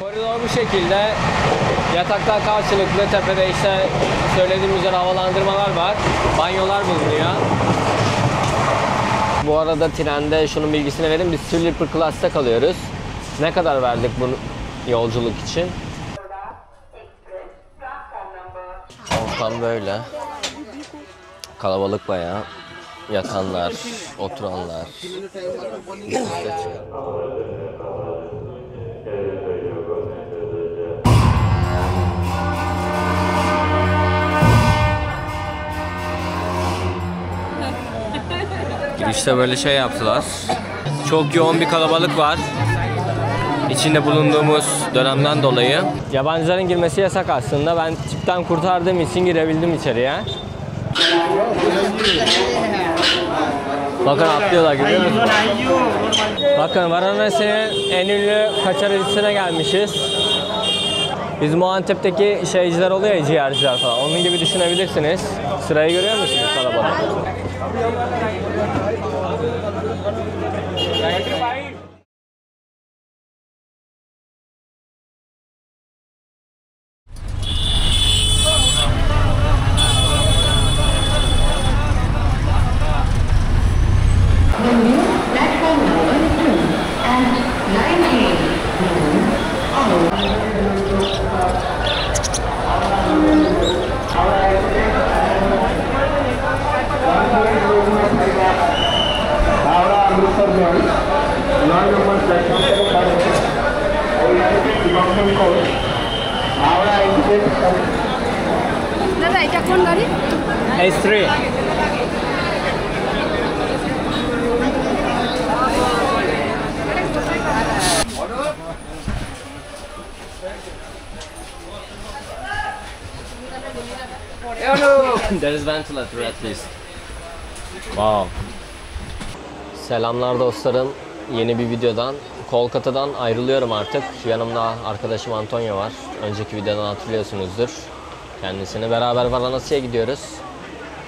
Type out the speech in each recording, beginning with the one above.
Koridor bu şekilde. Yataklar karşılıklı. Tepede işte söylediğim üzere havalandırmalar var. Banyolar bulunuyor. Bu arada trende şunun bilgisini vereyim. Biz Sleeper Class'ta kalıyoruz. Ne kadar verdik bu yolculuk için? Ortam böyle. Kalabalık bayağı. Yatanlar, oturanlar. Girişte böyle şey yaptılar. Çok yoğun bir kalabalık var. İçinde bulunduğumuz dönemden dolayı. Yabancıların girmesi yasak aslında. Ben çipten kurtardığım için girebildim içeriye. Bakın atlıyorlar, görüyor musunuz? Bakın Varanasi'nin en ünlü kaçarıcısına gelmişiz. Bizim o Antep'teki şeyciler oluyor ya, ciğerciler falan. Onun gibi düşünebilirsiniz. Sırayı görüyor musunuz kalabalık? দাদা এটা কোন গাড়ি? S3. There is ventilator at least. Wow. Selamlar dostlarım. Yeni bir videodan. Kolkata'dan ayrılıyorum artık. Yanımda arkadaşım Antonio var. Önceki videodan hatırlıyorsunuzdur kendisini. Beraber Varanasi'ye gidiyoruz.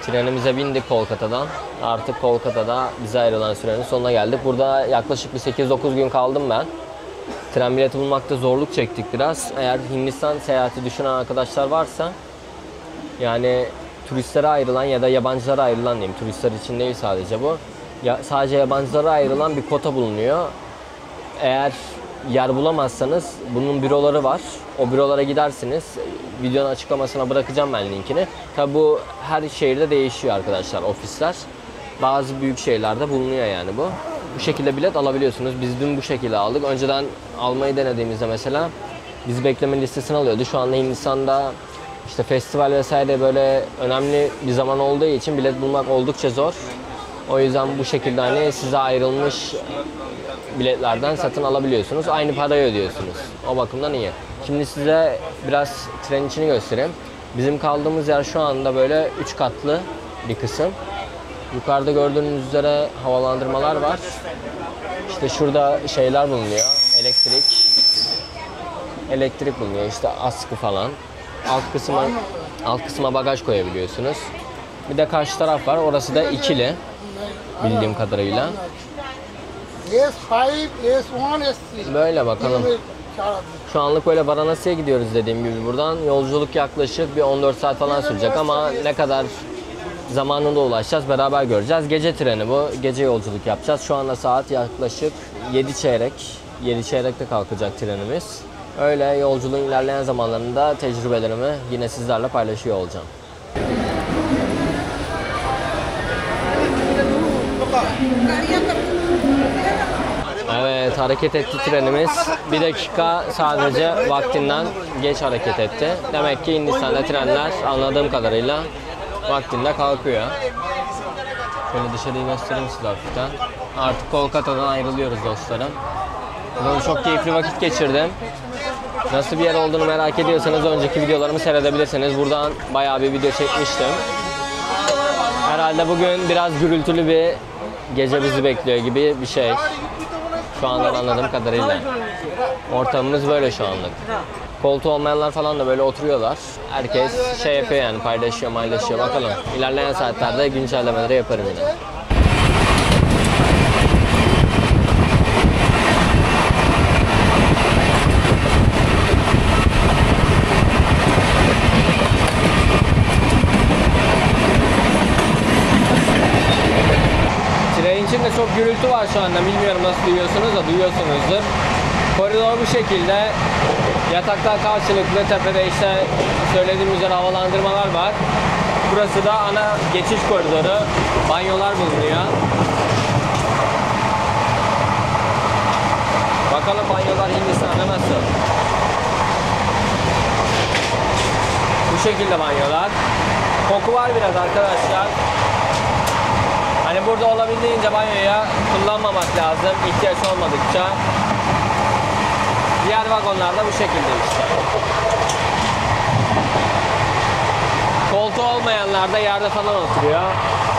Trenimize bindik Kolkata'dan. Artık Kolkata'da bize ayrılan sürenin sonuna geldik. Burada yaklaşık bir 8-9 gün kaldım ben. Tren bileti bulmakta zorluk çektik biraz. Eğer Hindistan seyahati düşünen arkadaşlar varsa, yani turistlere ayrılan ya da yabancılara ayrılan diyeyim. Turistler için değil sadece bu. Sadece yabancılara ayrılan bir kota bulunuyor. Eğer yer bulamazsanız bunun büroları var. O bürolara gidersiniz. Videonun açıklamasına bırakacağım ben linkini. Tabi bu her şehirde değişiyor arkadaşlar, ofisler. Bazı büyük şehirlerde bulunuyor yani bu. Bu şekilde bilet alabiliyorsunuz. Biz dün bu şekilde aldık. Önceden almayı denediğimizde mesela bizi bekleme listesine alıyordu. Şu anda Hindistan'da işte festival vesaire böyle önemli bir zaman olduğu için bilet bulmak oldukça zor. O yüzden bu şekilde hani size ayrılmış biletlerden satın alabiliyorsunuz. Aynı parayı ödüyorsunuz. O bakımdan iyi. Şimdi size biraz tren içini göstereyim. Bizim kaldığımız yer şu anda böyle 3 katlı bir kısım. Yukarıda gördüğünüz üzere havalandırmalar var. İşte şurada şeyler bulunuyor. Elektrik bulunuyor. İşte askı falan. Alt kısma bagaj koyabiliyorsunuz. Bir de karşı taraf var. Orası da ikili. Bildiğim kadarıyla. S5, S1, S3. Böyle bakalım. Şu anlık böyle Varanasi'ye gidiyoruz dediğim gibi buradan. Yolculuk yaklaşık bir 14 saat falan sürecek ama ne kadar zamanında ulaşacağız beraber göreceğiz. Gece treni bu. Gece yolculuk yapacağız. Şu anda saat yaklaşık 7 çeyrek. 7 çeyrekte kalkacak trenimiz. Öyle yolculuğun ilerleyen zamanlarında tecrübelerimi yine sizlerle paylaşıyor olacağım. Evet, hareket etti trenimiz. 1 dakika sadece vaktinden geç hareket etti. Demek ki Hindistan'da trenler anladığım kadarıyla vaktinde kalkıyor. Şöyle dışarıyı göstereyim size hafiften. Artık Kolkata'dan ayrılıyoruz dostlarım. Burada çok keyifli vakit geçirdim. Nasıl bir yer olduğunu merak ediyorsanız önceki videolarımı seyredebilirsiniz. Buradan bayağı bir video çekmiştim. Herhalde bugün biraz gürültülü bir gece bizi bekliyor gibi bir şey. Şu andan anladığım kadarıyla. Ortamımız böyle şu anlık. Koltuğu olmayanlar falan da böyle oturuyorlar. Herkes şey yapıyor yani, paylaşıyor. Bakalım. İlerleyen saatlerde güncellemeleri yaparım yine. gürültü var şu anda. Bilmiyorum nasıl duyuyorsunuz da duyuyorsunuzdur. Koridor bu şekilde. Yataklar karşılıklı. Tepede işte söylediğim üzere havalandırmalar var. Burası da ana geçiş koridoru. Banyolar bulunuyor. Bakalım banyolar Hindistan'da nasıl? Bu şekilde banyolar. Koku var biraz arkadaşlar. Hani burada olabildiğince banyoya kullanmamak lazım ihtiyaç olmadıkça. Diğer vagonlarda bu şekilde işte. Koltuğu olmayanlar da yerde falan oturuyor.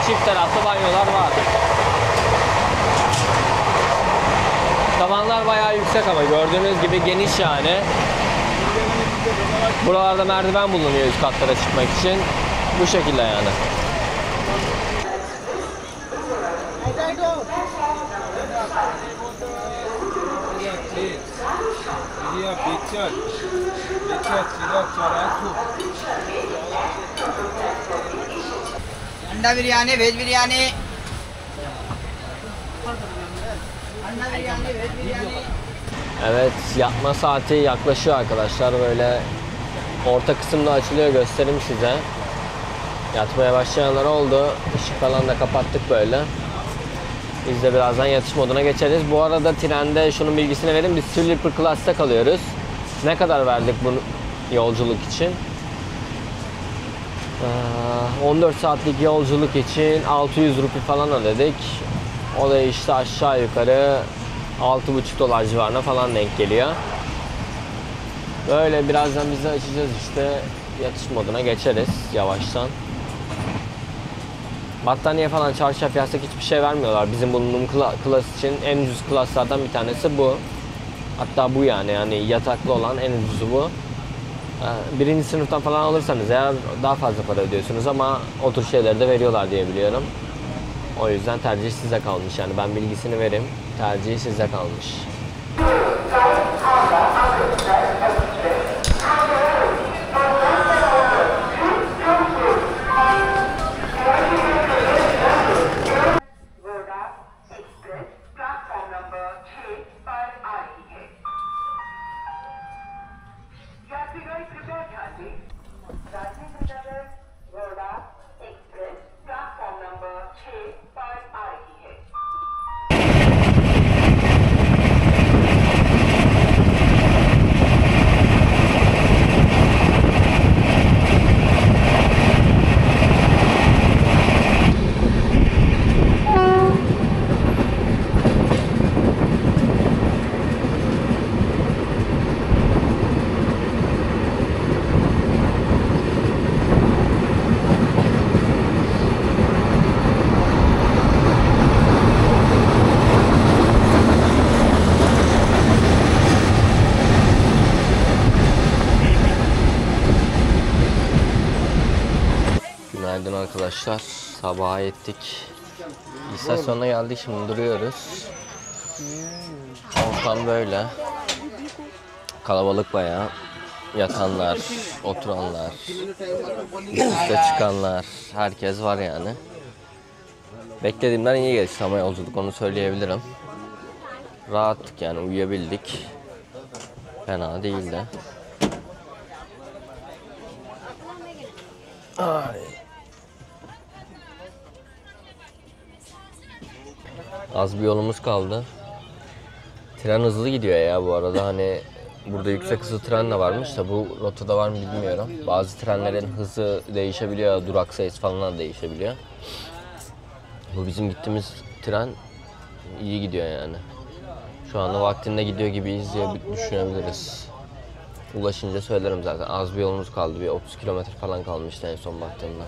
Çift taraflı banyolar var. Tavanlar bayağı yüksek ama gördüğünüz gibi geniş yani. Buralarda merdiven bulunuyor üst katlara çıkmak için. Bu şekilde yani. अंडा बिरयानी वेज बिरयानी अंडा बिरयानी वेज biryani Evet, yatma saati yaklaşıyor arkadaşlar. Böyle orta kısımda açılıyor, göstereyim size. Yatmaya başlayanlar oldu. Işık falan da kapattık böyle. Biz de birazdan yatış moduna geçeriz. Bu arada trende şunun bilgisini vereyim. Biz Sleeper Class'ta kalıyoruz. Ne kadar verdik bu yolculuk için? 14 saatlik yolculuk için 600 rupi falan ödedik. O da işte aşağı yukarı $6,5 civarına falan denk geliyor. Böyle birazdan biz de açacağız işte. Yatış moduna geçeriz yavaştan. Battaniye falan, çarşaf, yastık hiçbir şey vermiyorlar. Bizim bulunduğum klas için en ucuz klaslardan bir tanesi bu. Hatta bu yani yataklı olan en ucuzu bu. Birinci sınıftan falan alırsanız eğer daha fazla para ödüyorsunuz ama o tür şeyleri de veriyorlar diye biliyorum. O yüzden tercih size kalmış yani ben bilgisini vereyim. Tercih size kalmış. Günaydın arkadaşlar. Sabaha ettik. İstasyona geldik, şimdi duruyoruz. Ortam böyle. Kalabalık bayağı. Yatanlar, oturanlar, üste çıkanlar, herkes var yani. Beklediğimden iyi geçti ama yolculuk, onu söyleyebilirim. Rahattık yani, uyuyabildik. Fena değildi. Ay. Az bir yolumuz kaldı. Tren hızlı gidiyor ya bu arada, hani burada yüksek hızlı tren de varmış da bu rotada var mı bilmiyorum. Bazı trenlerin hızı değişebiliyor, durak sayısı falan da değişebiliyor. Bu bizim gittiğimiz tren iyi gidiyor yani. Şu anda vaktinde gidiyor gibiyiz diye düşünebiliriz. Ulaşınca söylerim zaten. Az bir yolumuz kaldı, bir 30 kilometre falan kalmıştı en son baktığımda.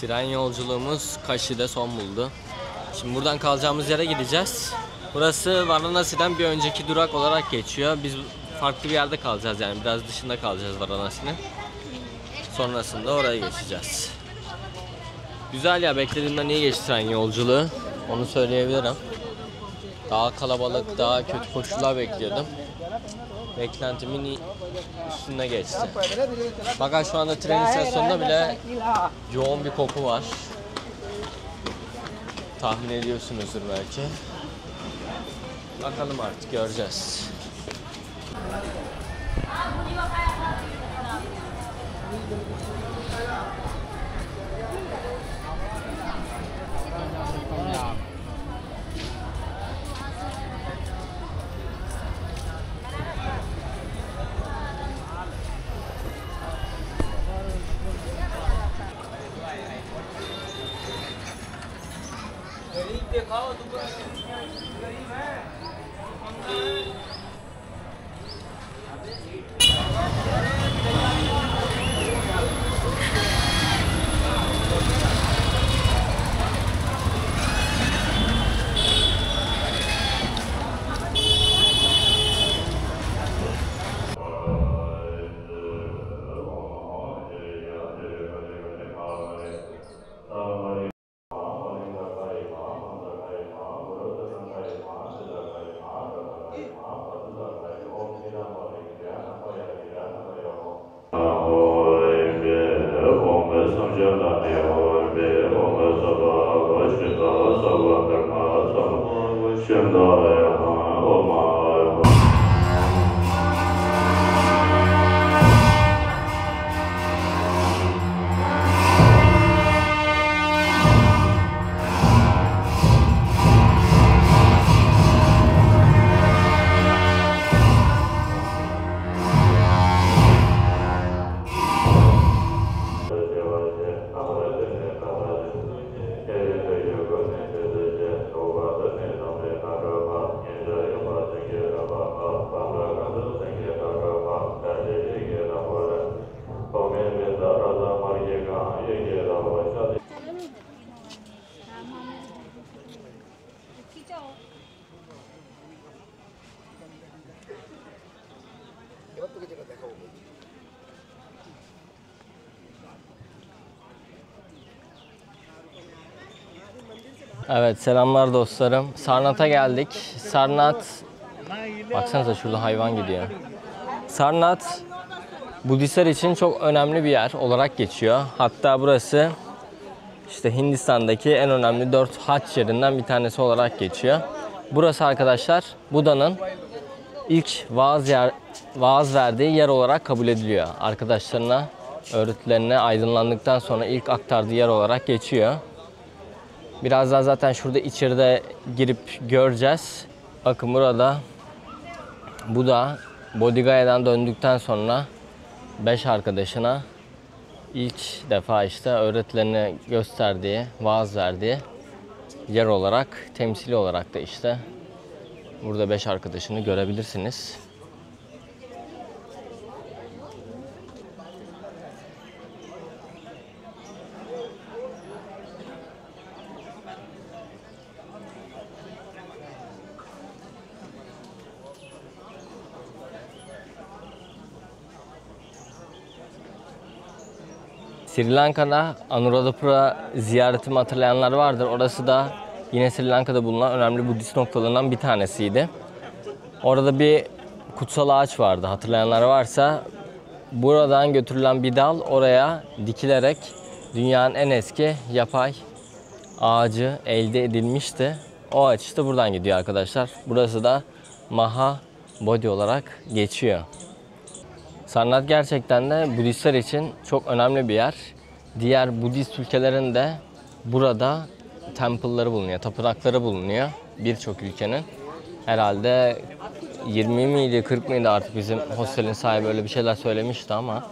Tren yolculuğumuz Kaşi'de son buldu. Şimdi buradan kalacağımız yere gideceğiz. Burası Varanasi'den bir önceki durak olarak geçiyor. Biz farklı bir yerde kalacağız, yani biraz dışında kalacağız Varanasi'nin. Sonrasında oraya geçeceğiz. Güzel ya, beklediğimden iyi geçti tren yolculuğu. Onu söyleyebilirim. Daha kalabalık, daha kötü koşullar bekliyordum. Beklentimin üstünde geçti. Bakın şu anda tren istasyonunda bile yoğun bir koku var. Tahmin ediyorsunuzdur belki. Bakalım, artık göreceğiz. Evet, selamlar dostlarım. Sarnat'a geldik. Sarnat, baksanıza şurada hayvan gidiyor. Sarnat, Budistler için çok önemli bir yer olarak geçiyor. Hatta burası işte Hindistan'daki en önemli 4 hac yerinden bir tanesi olarak geçiyor. Burası arkadaşlar Buda'nın ilk vaaz verdiği yer olarak kabul ediliyor. Arkadaşlarına, öğretilerine aydınlandıktan sonra ilk aktardığı yer olarak geçiyor. Birazdan zaten şurada içeride girip göreceğiz. Bakın burada Buda Bodh Gaya'dan döndükten sonra 5 arkadaşına ilk defa işte öğretilerini gösterdiği, vaaz verdiği yer olarak, temsili olarak da işte burada 5 arkadaşını görebilirsiniz. Sri Lanka'da Anuradhapura ziyaretimi hatırlayanlar vardır. Orası da yine Sri Lanka'da bulunan önemli Budist noktalarından bir tanesiydi. Orada bir kutsal ağaç vardı. Hatırlayanlar varsa buradan götürülen bir dal oraya dikilerek dünyanın en eski yapay ağacı elde edilmişti. O ağaç işte buradan gidiyor arkadaşlar. Burası da Maha Bodhi olarak geçiyor. Sarnath gerçekten de Budistler için çok önemli bir yer. Diğer Budist ülkelerinde burada temple'ları bulunuyor, tapınakları bulunuyor birçok ülkenin. Herhalde 20 miydi 40 mıydı artık bizim hostelin sahibi öyle bir şeyler söylemişti ama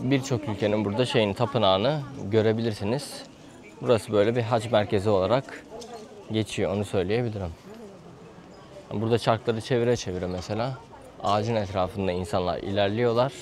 birçok ülkenin burada tapınağını görebilirsiniz. Burası böyle bir hac merkezi olarak geçiyor, onu söyleyebilirim. Burada çarkları çevire çevire mesela ağacın etrafında insanlar ilerliyorlar.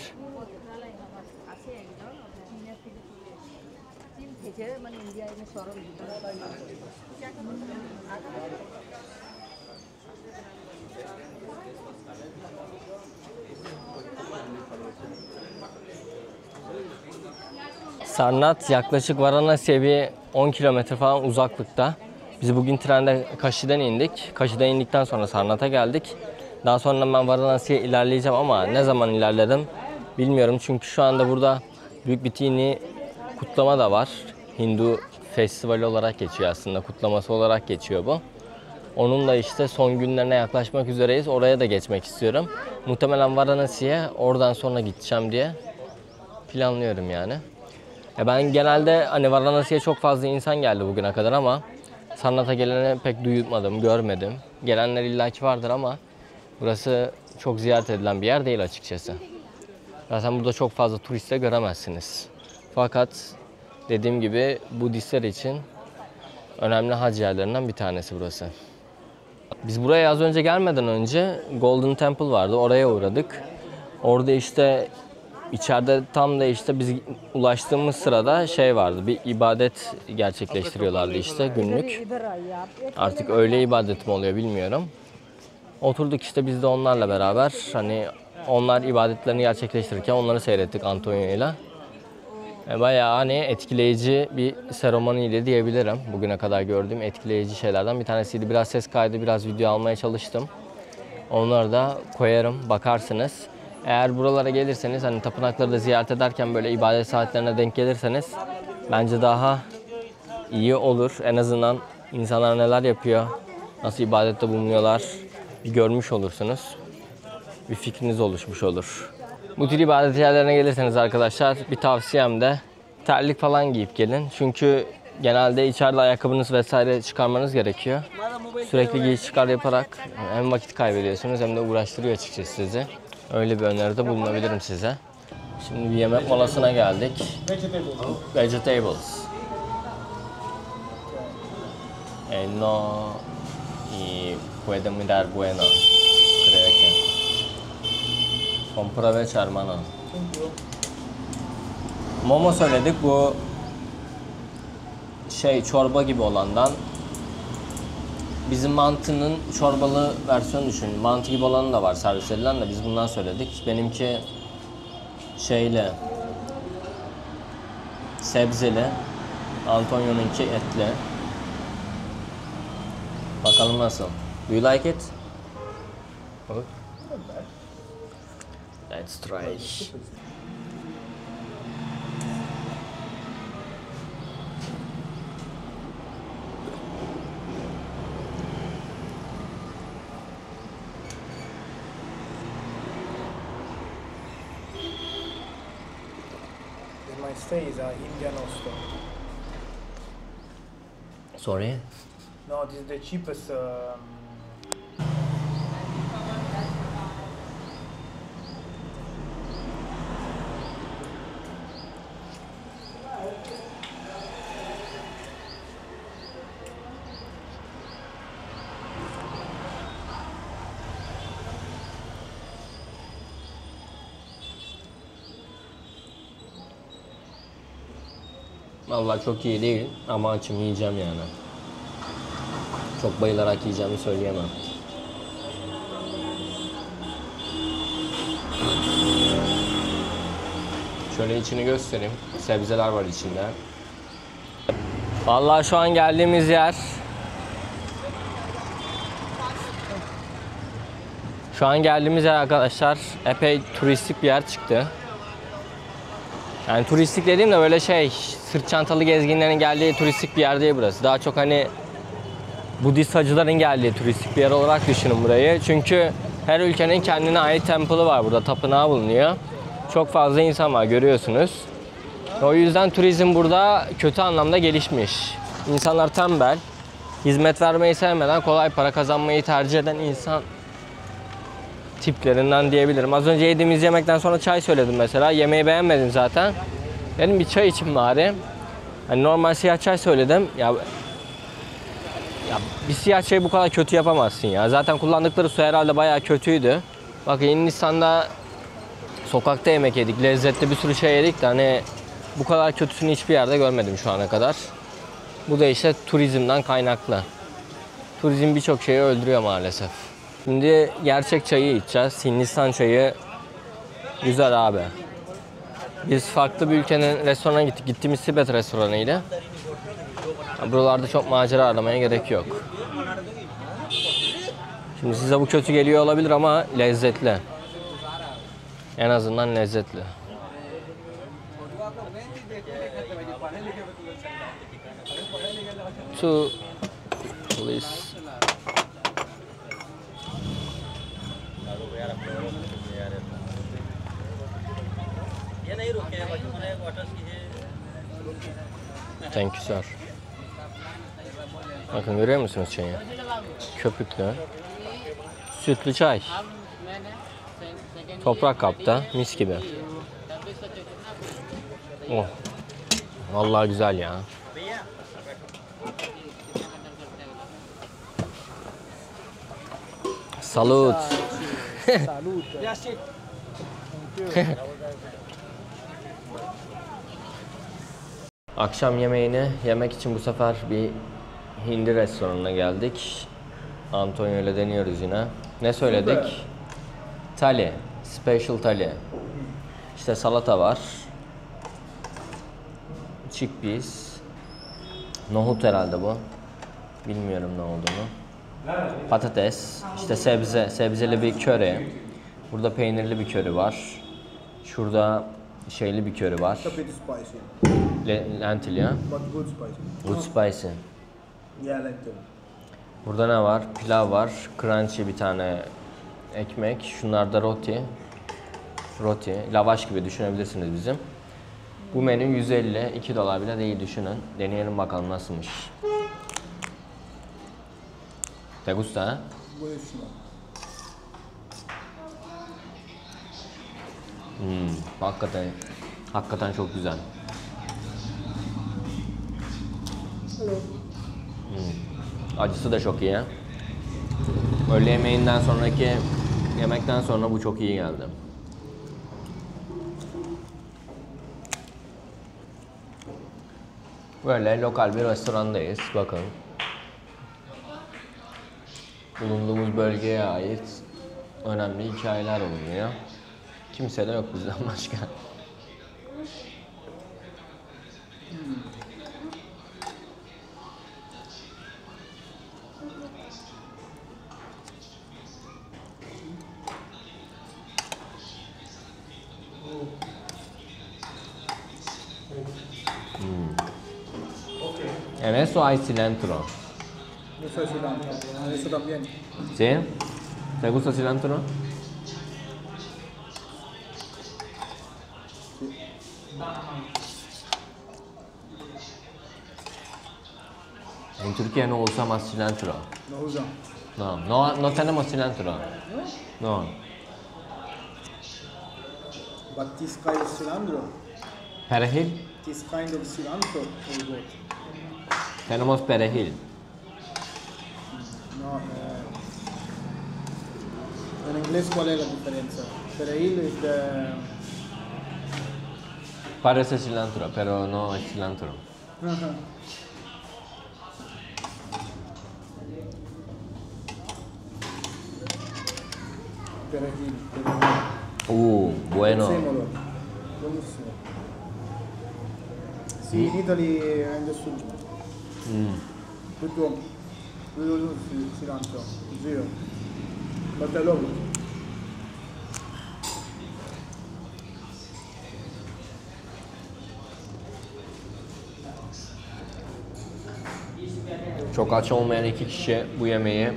Sarnath yaklaşık Varanasi'ye bir 10 kilometre falan uzaklıkta. Biz bugün trende Kashi'den indik. Kashi'den indikten sonra Sarnath'a geldik. Daha sonra ben Varanasi'ye ilerleyeceğim ama ne zaman ilerledim bilmiyorum. Çünkü şu anda burada büyük bir dini kutlama da var. Hindu festivali olarak geçiyor aslında. Kutlaması olarak geçiyor bu. Onun da işte son günlerine yaklaşmak üzereyiz. Oraya da geçmek istiyorum. Muhtemelen Varanasi'ye oradan sonra gideceğim diye planlıyorum yani. Ben genelde hani Varanasi'ye çok fazla insan geldi bugüne kadar ama Sarnath'a geleni pek duymadım, görmedim. Gelenler illaki vardır ama burası çok ziyaret edilen bir yer değil açıkçası. Zaten burada çok fazla turist de göremezsiniz. Fakat dediğim gibi Budistler için önemli hac yerlerinden bir tanesi burası. Biz buraya az önce gelmeden önce Golden Temple vardı. Oraya uğradık. Orada işte içeride tam da işte biz ulaştığımız sırada vardı. Bir ibadet gerçekleştiriyorlardı işte günlük. Artık öğle ibadet mi oluyor bilmiyorum. Oturduk işte biz de onlarla beraber hani onlar ibadetlerini gerçekleştirirken onları seyrettik Antonio'yla. Bayağı hani etkileyici bir seremoniydi diyebilirim. Bugüne kadar gördüğüm etkileyici şeylerden bir tanesiydi. Biraz ses kaydı, biraz video almaya çalıştım. Onları da koyarım, bakarsınız. Eğer buralara gelirseniz hani tapınakları da ziyaret ederken böyle ibadet saatlerine denk gelirseniz bence daha iyi olur. En azından insanlar neler yapıyor, nasıl ibadette bulunuyorlar bir görmüş olursunuz. Bir fikriniz oluşmuş olur. Bu tür ibadet yerlerine gelirseniz arkadaşlar bir tavsiyem de terlik falan giyip gelin. Çünkü genelde içeride ayakkabınız vesaire çıkarmanız gerekiyor. Sürekli giy çıkar yaparak hem vakit kaybediyorsunuz hem de uğraştırıyor açıkçası sizi. Öyle bir öneride bulunabilirim size. Şimdi bir yemek molasına geldik. Vegetables. No y puede mirar bueno. Creo que. Compra ve hermano. Momo söyledik bu çorba gibi olandan. Bizim mantının çorbalı versiyonu düşünün. Mantı gibi olanı da var servis edilen de biz bundan söyledik. Benimki sebzeli. Antonio'nunki etli. Bakalım nasıl. Do you like it? Let's try. My stay is Indian hostel. Sorry? No, this is the cheapest. Vallahi çok iyi değil ama açım yiyeceğim yani. Çok bayılarak yiyeceğimi söyleyemem. Şöyle içini göstereyim. Sebzeler var içinde. Vallahi şu an geldiğimiz yer arkadaşlar epey turistik bir yer çıktı. Yani turistik dediğim de böyle sırt çantalı gezginlerin geldiği turistik bir yer değil burası. Daha çok hani Budist hacıların geldiği turistik bir yer olarak düşünün burayı. Çünkü her ülkenin kendine ait temple'ı var burada, tapınağı bulunuyor. Çok fazla insan var, görüyorsunuz. O yüzden turizm burada kötü anlamda gelişmiş. İnsanlar tembel, hizmet vermeyi sevmeden kolay para kazanmayı tercih eden insan tiplerinden diyebilirim. Az önce yediğimiz yemekten sonra çay söyledim mesela. Yemeği beğenmedim zaten. Dedim bir çay için bari. Hani normal siyah çay söyledim. Ya bir siyah çayı bu kadar kötü yapamazsın ya. Zaten kullandıkları su herhalde bayağı kötüydü. Bakın Hindistan'da sokakta yemek yedik. Lezzetli bir sürü şey yedik de hani bu kadar kötüsünü hiçbir yerde görmedim şu ana kadar. Bu da işte turizmden kaynaklı. Turizm birçok şeyi öldürüyor maalesef. Şimdi gerçek çayı içeceğiz. Hindistan çayı güzel abi. Biz farklı bir ülkenin restoranına gittik. Gittiğimiz Tibet restoranıydı. Buralarda çok macera aramaya gerek yok. Şimdi size bu kötü geliyor olabilir ama lezzetli. En azından lezzetli. Two, please. Thank you sir. Bakın görüyor musunuz çayı? Köpüklü. Sütlü çay. Toprak kapta, mis gibi. Oh. Vallahi güzel ya. Salut. Akşam yemeğini yemek için bu sefer bir Hindi restoranına geldik. Antonio ile deniyoruz yine. Ne söyledik? Thali. Special thali. İşte salata var. Chickpeas. Nohut herhalde bu. Bilmiyorum ne olduğunu. Patates. İşte sebzeli bir köre. Burada peynirli bir köri var. Şurada şeyli bir köri var. Pretty spicy, Lentil ya. but good spicy. Good spicy. Yeah, lentil. Burada ne var? Pilav var. Crunchy bir tane ekmek. Şunlar da roti. Roti. Lavaş gibi düşünebilirsiniz bizim. Bu menü 150. 2 dolar bile değil düşünün. Deneyelim bakalım nasılmış. ¿Te gusta, ha? Buenísimo. Hakikaten çok güzel. Acısı da çok iyi. Öğle yemeğinden sonraki yemekten sonra bu çok iyi geldi. Böyle lokal bir restorandayız. Bakın. Bulunduğumuz bölgeye ait önemli hikayeler bulunuyor. Kimse de yok bizden başka. En eso hay cilantro. Yo soy cilantro. Eso también. ¿Sí? ¿Te gusta cilantro? En Turquía no usamos cilantro. No usa. No tenemos cilantro. No. But this kind of cilantro. Perejil. This kind of cilantro is good. Tenemos perejil. No, en inglés, ¿cuál es la diferencia? Perejil es de... Parece cilantro, pero no es cilantro. Ajá. Perejil. Bueno. Hacémoslo. Buonissimo. Sì, in Italy è in sud. Tutto cilantro, zio. Battello. Çok aç olmayan iki kişi bu yemeği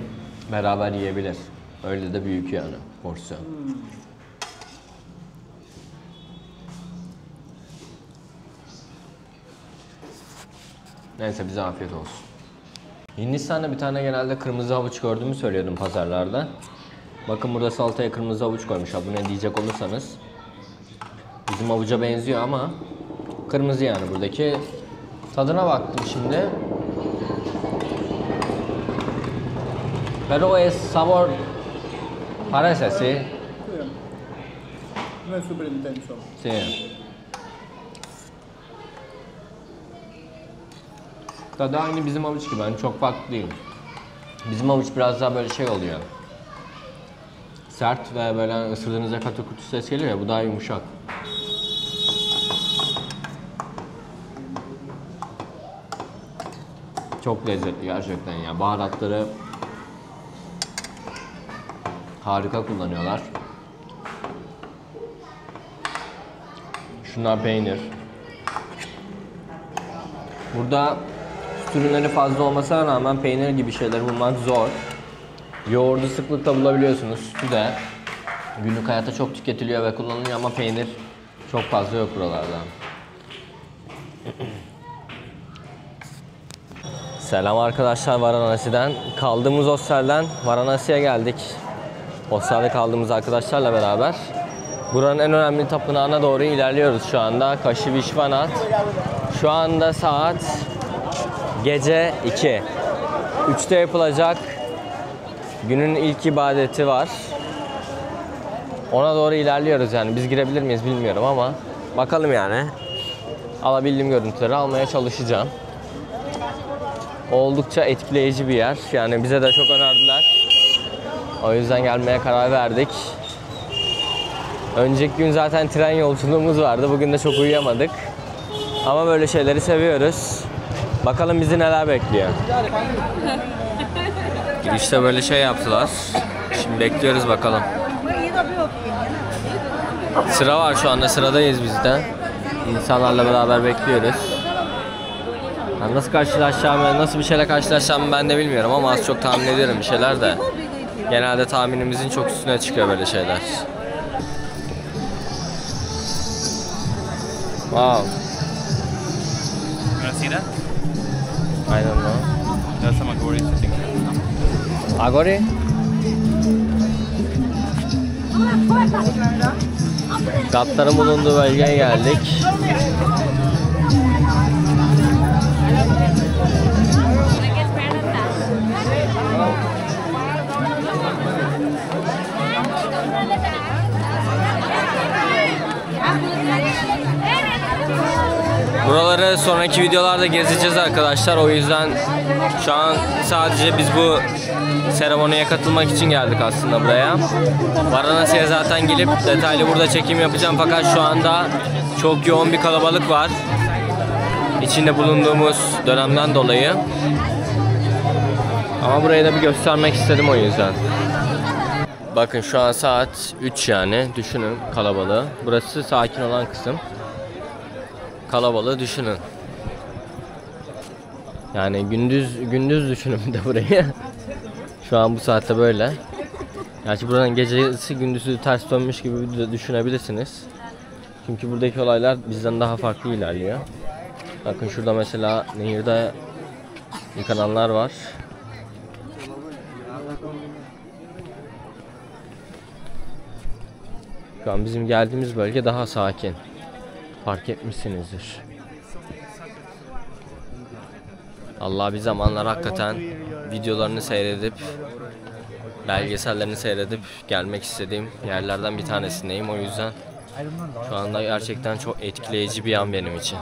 beraber yiyebilir. Öyle de büyük yani porsiyon. Neyse bize afiyet olsun. Hindistan'da bir tane genelde kırmızı havuç gördüğümü söylüyordum pazarlarda. Bakın burada salataya kırmızı havuç koymuşlar. Bu ne diyecek olursanız. Bizim havuca benziyor ama kırmızı yani buradaki. Tadına baktım şimdi. Pero es sabor parece sí. Sì. Non è super intenso. Sí. Tadı aynı bizim havuç gibi. Yani çok farklı değil. Bizim havuç biraz daha böyle şey oluyor. Sert ve böyle ısırdığınızda katı kutu ses geliyor ya. Bu daha yumuşak. Çok lezzetli gerçekten ya. Baharatları harika kullanıyorlar. Şunlar peynir. Burada süt ürünleri fazla olmasına rağmen peynir gibi şeyleri bulmak zor. Yoğurdu sıklıkla bulabiliyorsunuz. Sütü de günlük hayatta çok tüketiliyor ve kullanılıyor ama peynir çok fazla yok buralarda. Selam arkadaşlar Varanasi'den. Kaldığımız hostelden Varanasi'ye geldik. Hostelde kaldığımız arkadaşlarla beraber. Buranın en önemli tapınağına doğru ilerliyoruz şu anda. Kashi Vishwanath. Şu anda saat gece 2. 3'te yapılacak günün ilk ibadeti var. Ona doğru ilerliyoruz yani. Biz girebilir miyiz bilmiyorum ama bakalım yani. Alabildiğim görüntüleri almaya çalışacağım. Oldukça etkileyici bir yer. Yani bize de çok önerdiler. O yüzden gelmeye karar verdik. Önceki gün zaten tren yolculuğumuz vardı. Bugün de çok uyuyamadık. Ama böyle şeyleri seviyoruz. Bakalım bizi neler bekliyor. Girişte böyle şey yaptılar. Şimdi bekliyoruz bakalım. Sıra var şu anda. Sıradayız biz de. İnsanlarla beraber bekliyoruz. Yani nasıl karşılaşacağımı, nasıl bir şeyle karşılaşacağımı ben de bilmiyorum ama az çok tahmin ediyorum bir şeyler de. Genelde tahminimizin çok üstüne çıkıyor böyle şeyler. Wow. You wanna see that? I don't know. There's some Agori sitting there. Agori? Gatların bulunduğu bölgeye geldik. Buraları sonraki videolarda gezeceğiz arkadaşlar. O yüzden şu an sadece biz bu seremoniye katılmak için geldik aslında buraya. Varanasi'ye zaten gelip detaylı burada çekim yapacağım fakat şu anda çok yoğun bir kalabalık var. İçinde bulunduğumuz dönemden dolayı. Ama burayı da bir göstermek istedim o yüzden. Bakın şu an saat 3 yani. Düşünün kalabalığı. Burası sakin olan kısım. Kalabalığı düşünün. Yani gündüz düşünün bir de burayı. Şu an bu saatte böyle. Gerçi buranın gecesi gündüzü ters dönmüş gibi de düşünebilirsiniz. Çünkü buradaki olaylar bizden daha farklı ilerliyor. Bakın şurada mesela nehirde yıkananlar var. Şu an bizim geldiğimiz bölge daha sakin. Fark etmişsinizdir. Allah bir zamanlar hakikaten videolarını seyredip, belgesellerini seyredip gelmek istediğim yerlerden bir tanesindeyim. O yüzden şu anda gerçekten çok etkileyici bir an benim için.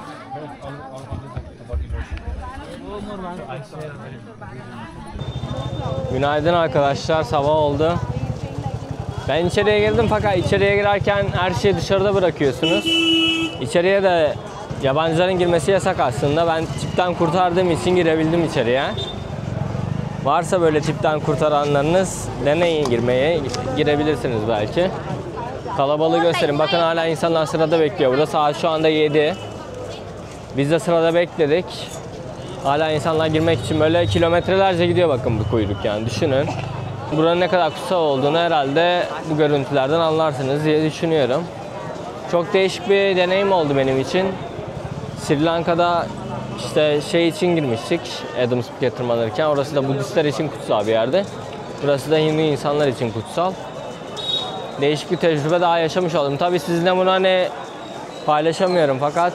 Günaydın arkadaşlar, sabah oldu. Ben içeriye girdim fakat içeriye girerken her şeyi dışarıda bırakıyorsunuz. İçeriye de yabancıların girmesi yasak aslında. Ben tipten kurtardığım için girebildim içeriye. Varsa böyle tipten kurtaranlarınız deneyin girmeye. Girebilirsiniz belki. Kalabalığı gösterin. Bakın hala insanlar sırada bekliyor. Burada saat şu anda 7. Biz de sırada bekledik. Hala insanlar girmek için böyle kilometrelerce gidiyor bakın bu kuyruk yani düşünün. Buranın ne kadar kutsal olduğunu herhalde bu görüntülerden anlarsınız diye düşünüyorum. Çok değişik bir deneyim oldu benim için. Sri Lanka'da işte şey için girmiştik Adams Peak'e tırmanırken. Orası da Budistler için kutsal bir yerde. Burası da Hindu insanlar için kutsal. Değişik bir tecrübe daha yaşamış oldum. Tabii sizinle bunu hani paylaşamıyorum fakat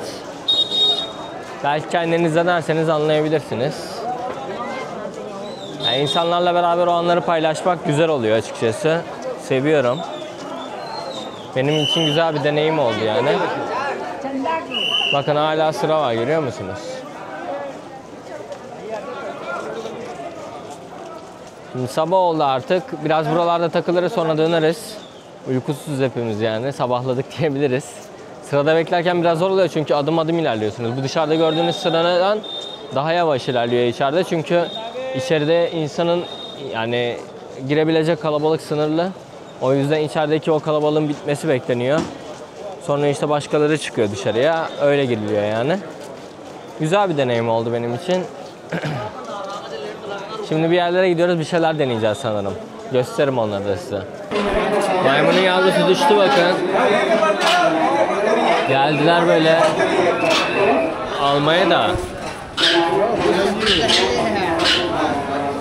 belki kendiniz denerseniz anlayabilirsiniz. Yani insanlarla beraber o anları paylaşmak güzel oluyor açıkçası. Seviyorum. Benim için güzel bir deneyim oldu yani. Bakın hala sıra var, görüyor musunuz? Şimdi sabah oldu artık. Biraz buralarda takılırız, sonra döneriz. Uykusuz hepimiz yani. Sabahladık diyebiliriz. Sırada beklerken biraz zor oluyor çünkü adım adım ilerliyorsunuz. Bu dışarıda gördüğünüz sıradan daha yavaş ilerliyor içeride. Çünkü içeride insanın yani girebilecek kalabalık sınırlı. O yüzden içerideki o kalabalığın bitmesi bekleniyor. Sonra işte başkaları çıkıyor dışarıya. Öyle giriliyor yani. Güzel bir deneyim oldu benim için. Şimdi bir yerlere gidiyoruz. Bir şeyler deneyeceğiz sanırım. Gösteririm onları da size. Maymunun yavrusu düştü bakın. Geldiler böyle almaya da.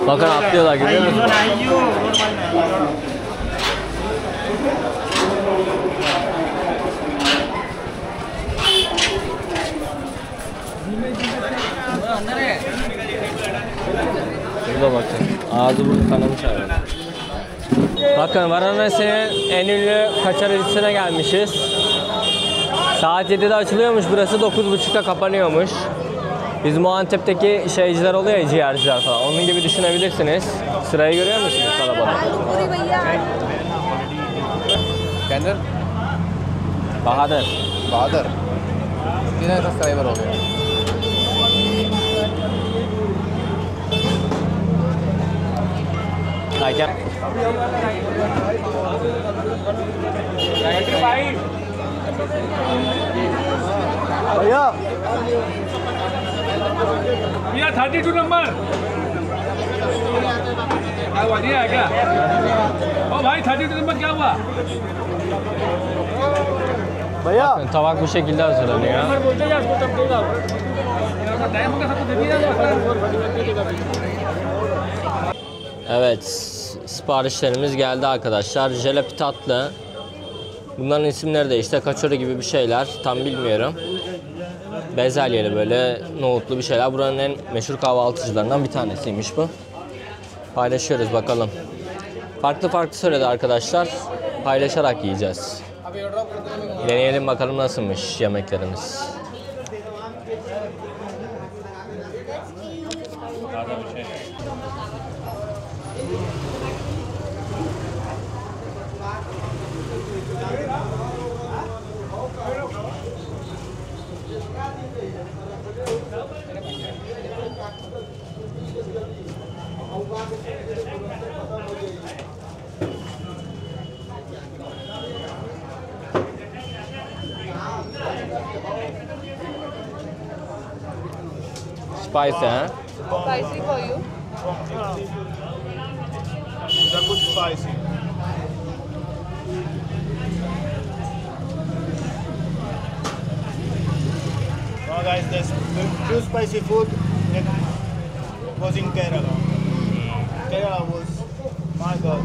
Bakın atlıyorlar, görüyor musunuz? Burada bakın. Ağzı burnu kanamış abi. Bakın Varanasi'nin en ünlü kaçar ilçesine gelmişiz. Saat 7'de açılıyormuş burası, 9.30'da kapanıyormuş. Bizim o Antep'teki şeyciler oluyor ya, ciğerciler falan. Onun gibi düşünebilirsiniz. Sırayı görüyor musunuz kalabalık? Kendin? Bahadır. Bahadır. Yine subscriber oluyor. Hakem. भैया भैया 32 नंबर नहीं है क्या? ओ भाई 32 नंबर क्या हुआ? भैया Bakın, tabak bu şekilde hazırlanıyor. बोलते जा उसको तब देगा टाइम होगा सबको दे दिया Evet, siparişlerimiz geldi arkadaşlar. Jalebi tatlı. Bunların isimleri de işte kaçori gibi bir şeyler. Tam bilmiyorum. Bezelyeli böyle nohutlu bir şeyler. Buranın en meşhur kahvaltıcılarından bir tanesiymiş bu. Paylaşıyoruz bakalım. Farklı farklı söyledi arkadaşlar. Paylaşarak yiyeceğiz. Deneyelim bakalım nasılmış yemeklerimiz. Spicy, huh? Spicy for you. they're good spicy. Now guys, there's two spicy food that was in Kerala. Kerala was, my God,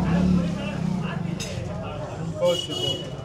first food.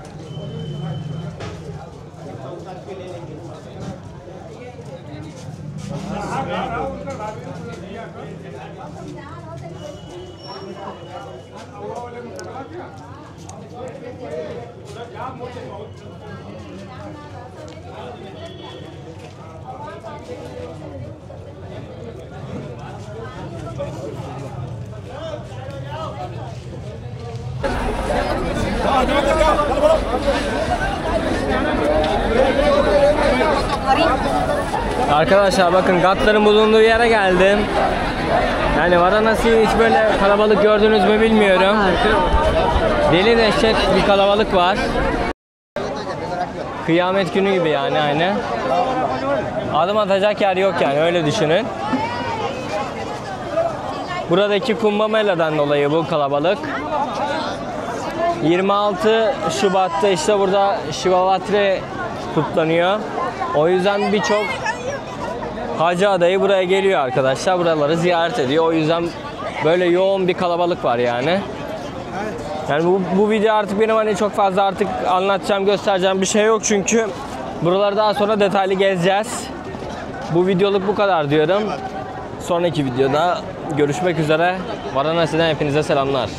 Arkadaşlar bakın gatların bulunduğu yere geldim. Yani Varanasi'yi hiç böyle kalabalık gördünüz mü bilmiyorum. Deli dehşet bir kalabalık var. Kıyamet günü gibi yani aynı. Adım atacak yer yok yani öyle düşünün. Buradaki Kumbh Mela'dan dolayı bu kalabalık. 26 Şubat'ta işte burada Shivaratri kutlanıyor. O yüzden birçok hacı adayı buraya geliyor arkadaşlar. Buraları ziyaret ediyor. O yüzden böyle yoğun bir kalabalık var yani. Yani bu video artık benim hani çok fazla artık anlatacağım, göstereceğim bir şey yok çünkü buraları daha sonra detaylı gezeceğiz. Bu videoluk bu kadar diyorum. Sonraki videoda görüşmek üzere. Varanasi'den hepinize selamlar.